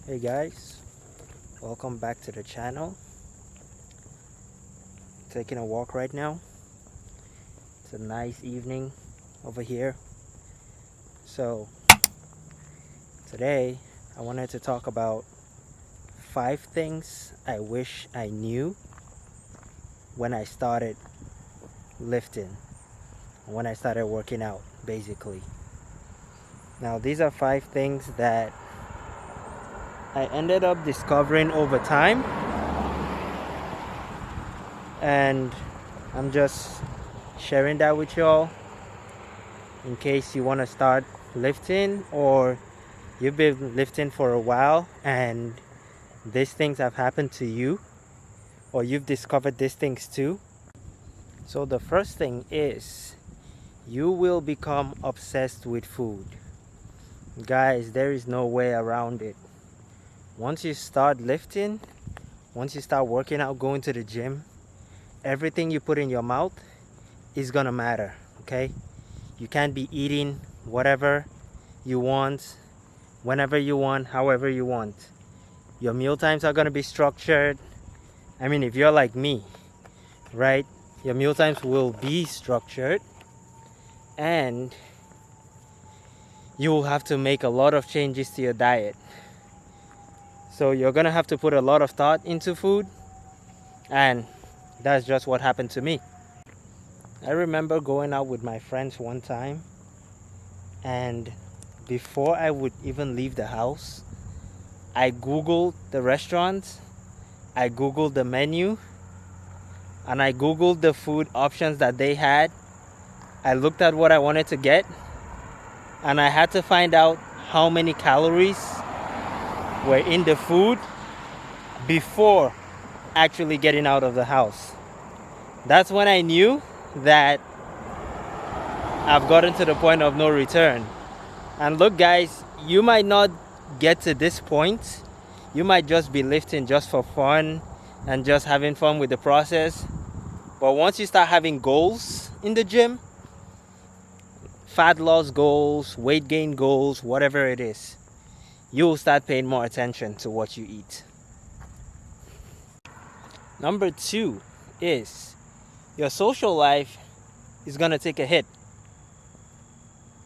Hey guys, welcome back to the channel. Taking a walk right now. It's a nice evening over here. So today I wanted to talk about 5 things I wish I knew when I started lifting, when I started working out basically. Now these are 5 things that I ended up discovering over time, and I'm just sharing that with y'all in case you want to start lifting, or you've been lifting for a while and these things have happened to you, or you've discovered these things too. So the first thing is, you will become obsessed with food. Guys, there is no way around it. Once you start lifting, once you start working out, going to the gym, everything you put in your mouth is gonna matter, okay? You can't be eating whatever you want, whenever you want, however you want. Your meal times are gonna be structured. I mean, if you're like me, right? Your meal times will be structured, and you will have to make a lot of changes to your diet. So you're gonna have to put a lot of thought into food, and that's just what happened to me. I remember going out with my friends one time, and before I would even leave the house, I googled the restaurants, I googled the menu, and I googled the food options that they had. I looked at what I wanted to get, and I had to find out how many calories were in the food before actually getting out of the house. That's when I knew that I've gotten to the point of no return. And look guys, you might not get to this point. You might just be lifting just for fun and just having fun with the process. But once you start having goals in the gym, fat loss goals, weight gain goals, whatever it is, you will start paying more attention to what you eat. Number 2 is, your social life is gonna take a hit.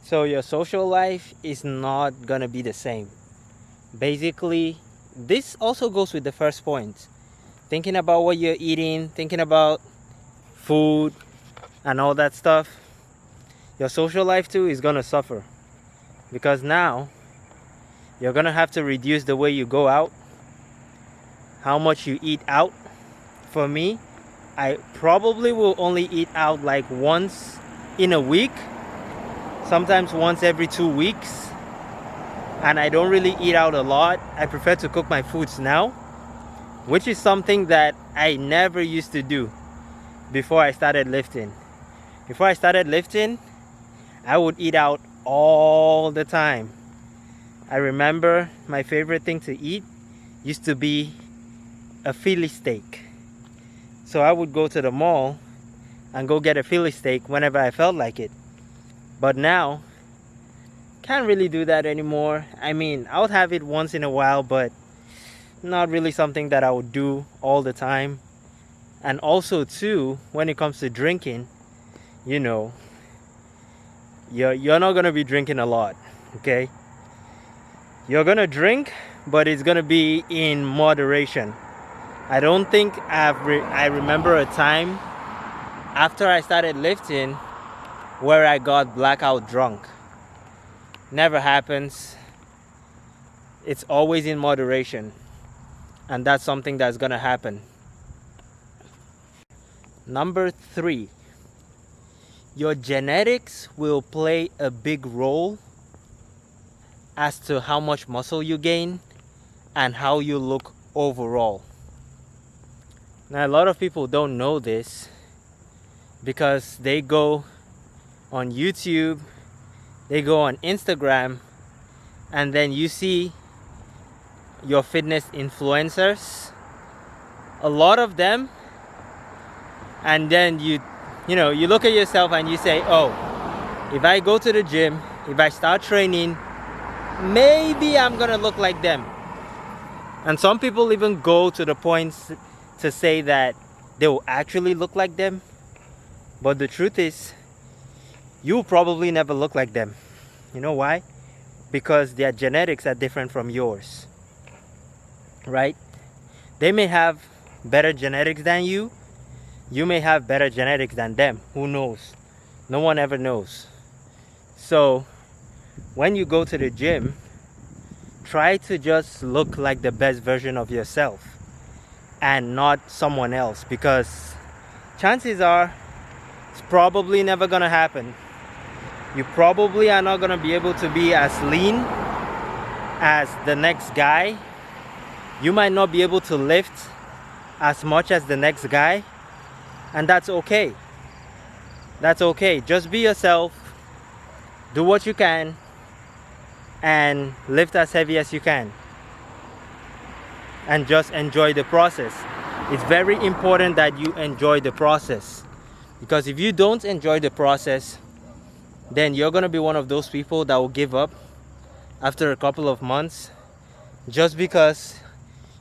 So your social life is not gonna be the same. Basically, this also goes with the first point. Thinking about what you're eating, thinking about food and all that stuff, your social life too is gonna suffer, because now you're gonna have to reduce the way you go out, how much you eat out. For me, I probably will only eat out like once in a week, sometimes once every 2 weeks, and I don't really eat out a lot. I prefer to cook my foods now, which is something that I never used to do before I started lifting. Before I started lifting, I would eat out all the time. I remember my favorite thing to eat used to be a Philly steak. So I would go to the mall and go get a Philly steak whenever I felt like it. But now, can't really do that anymore. I mean, I would have it once in a while, but not really something that I would do all the time. And also too, when it comes to drinking, you know, you're not gonna be drinking a lot, okay? You're gonna drink, but it's gonna be in moderation. I don't think I remember a time after I started lifting where I got blackout drunk. Never happens. It's always in moderation, and that's something that's gonna happen. Number 3, your genetics will play a big role as to how much muscle you gain and how you look overall. Now, a lot of people don't know this because they go on YouTube, they go on Instagram, and then you see your fitness influencers, a lot of them, and then you look at yourself and you say, oh, if I go to the gym, if I start training, maybe I'm gonna look like them. And some people even go to the points to say that they will actually look like them. But the truth is, you will probably never look like them. You know why? Because their genetics are different from yours, right? They may have better genetics than you. You may have better genetics than them. Who knows? No one ever knows. So when you go to the gym, try to just look like the best version of yourself and not someone else, because chances are it's probably never gonna happen. You probably are not gonna be able to be as lean as the next guy. You might not be able to lift as much as the next guy, and that's okay. That's okay. Just be yourself, do what you can, and lift as heavy as you can, and just enjoy the process. It's very important that you enjoy the process, because if you don't enjoy the process, then you're going to be one of those people that will give up after a couple of months just because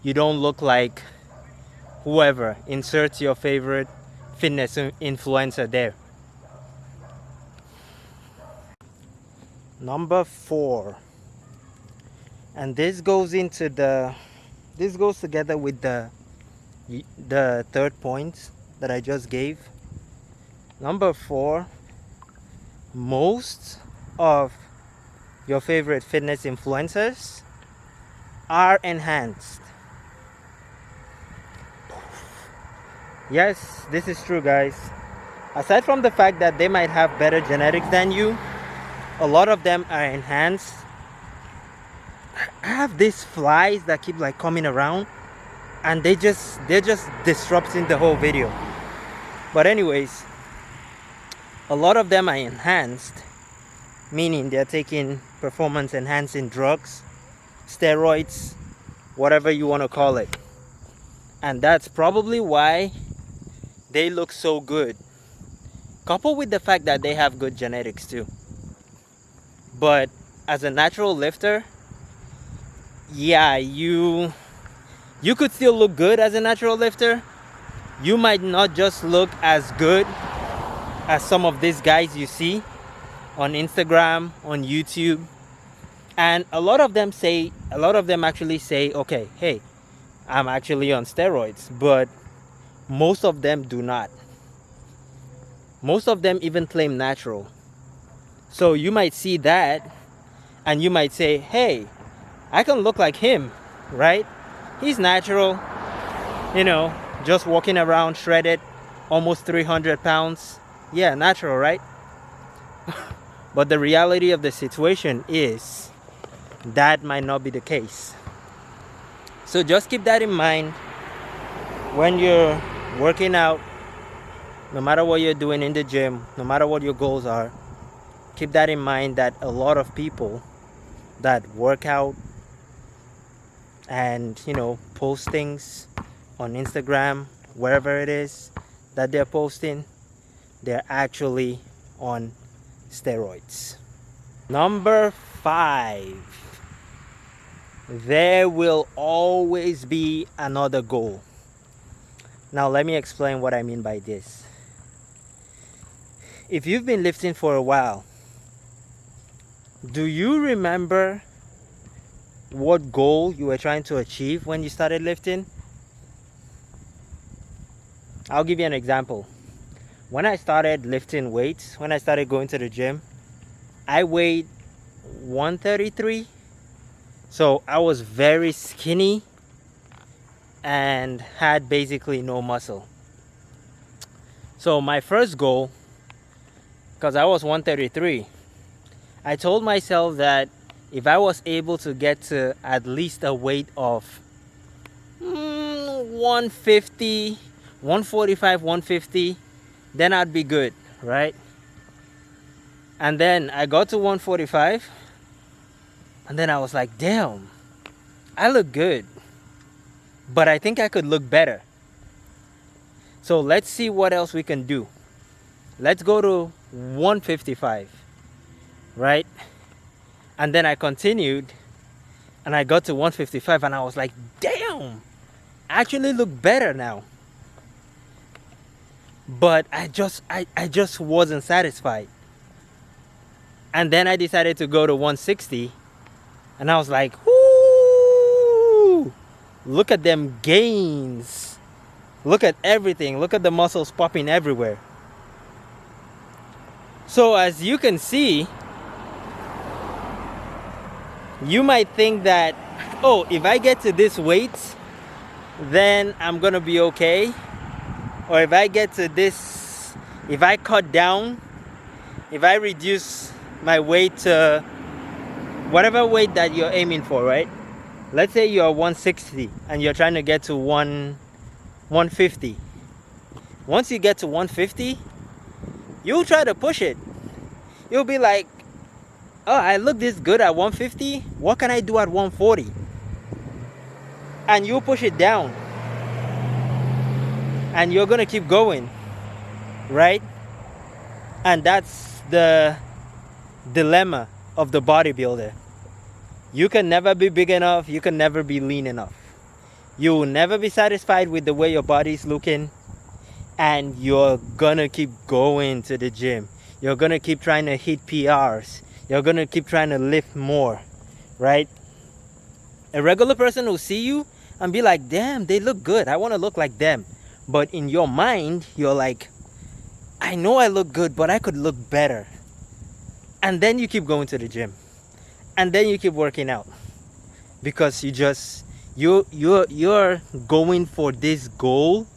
you don't look like whoever. Insert your favorite fitness influencer there. Number 4, and this goes together with the third point that I just gave. Number 4, most of your favorite fitness influencers are enhanced. Yes, this is true, guys. Aside from the fact that they might have better genetics than you, a lot of them are enhanced. I have these flies that keep like coming around, and they're just disrupting the whole video. But anyways, a lot of them are enhanced, meaning they're taking performance enhancing drugs, steroids, whatever you want to call it. And that's probably why they look so good, coupled with the fact that they have good genetics too. But as a natural lifter, yeah, you could still look good as a natural lifter. You might not just look as good as some of these guys you see on Instagram, on YouTube. And a lot of them actually say, okay, hey, I'm actually on steroids. But most of them do not. Most of them even claim natural. So you might see that and you might say, hey, I can look like him, right? He's natural, just walking around shredded, almost 300 pounds. Yeah, natural, right? But the reality of the situation is that might not be the case. So just keep that in mind when you're working out. No matter what you're doing in the gym, no matter what your goals are, keep that in mind, that a lot of people that work out and post things on Instagram, wherever it is that they're posting, they're actually on steroids. Number 5, there will always be another goal. Now let me explain what I mean by this. If you've been lifting for a while, do you remember what goal you were trying to achieve when you started lifting? I'll give you an example. When I started lifting weights, when I started going to the gym, I weighed 133. So I was very skinny and had basically no muscle. So my first goal, because I was 133, I told myself that if I was able to get to at least a weight of 150, 145, 150, then I'd be good, right? And then I got to 145, and then I was like, damn, I look good, but I think I could look better. So let's see what else we can do. Let's go to 155, right? And then I continued, And I got to 155 and I was like, damn, I actually look better now. But I just wasn't satisfied. And then I decided to go to 160 and I was like, whoo, look at them gains. Look at everything. Look at the muscles popping everywhere. So as you can see, you might think that, oh, if I get to this weight, then I'm gonna be okay. Or if I get to this, if I cut down, if I reduce my weight to whatever weight that you're aiming for, right? Let's say you're 160 and you're trying to get to 150. Once you get to 150, you'll try to push it. You'll be like, oh, I look this good at 150. What can I do at 140? And you'll push it down. And you're gonna keep going, right? And that's the dilemma of the bodybuilder. You can never be big enough. You can never be lean enough. You will never be satisfied with the way your body's looking. And you're gonna keep going to the gym. You're gonna keep trying to hit PRs. You're gonna keep trying to lift more, right? A regular person will see you and be like, damn, they look good. I wanna look like them. But in your mind, you're like, I know I look good, but I could look better. And then you keep going to the gym. And then you keep working out. Because you're going for this goal.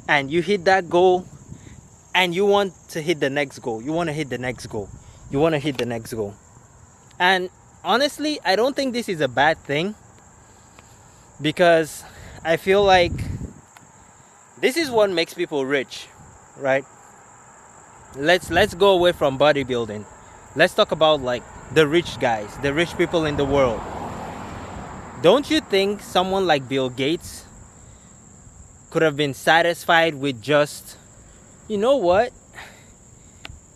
And you hit that goal. And you want to hit the next goal. You want to hit the next goal. You want to hit the next goal. And honestly, I don't think this is a bad thing. Because I feel like this is what makes people rich, right? Let's go away from bodybuilding. Let's talk about like the rich guys, the rich people in the world. Don't you think someone like Bill Gates could have been satisfied with just, you know what?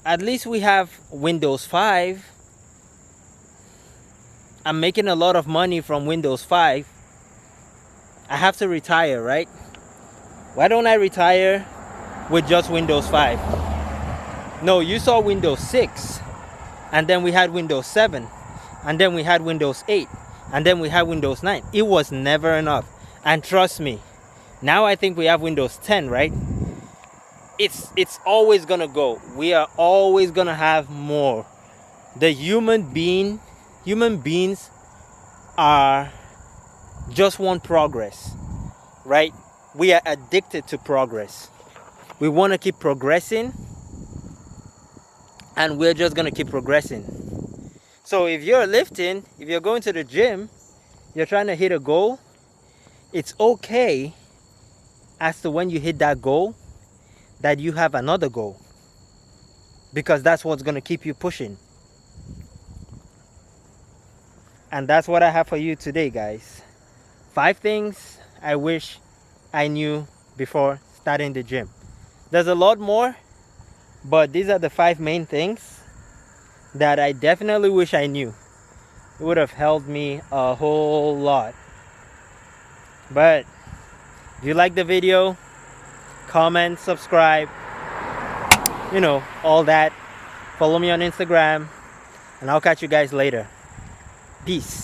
At least we have Windows 5. I'm making a lot of money from Windows 5. I have to retire, right? Why don't I retire with just Windows 5? No, you saw Windows 6. And then we had Windows 7. And then we had Windows 8. And then we had Windows 9. It was never enough. And trust me, now I think we have Windows 10, right? It's always gonna go. We are always gonna have more. The human beings are just want progress, right? We are addicted to progress. We want to keep progressing, and we're just going to keep progressing. So if you're lifting, if you're going to the gym, you're trying to hit a goal, it's okay as to when you hit that goal that you have another goal, because that's what's going to keep you pushing. And that's what I have for you today, guys. 5 things I wish I knew before starting the gym. There's a lot more, but these are the 5 main things that I definitely wish I knew. It would have helped me a whole lot. But if you like the video, comment, subscribe, you know, all that. Follow me on Instagram, and I'll catch you guys later. Peace.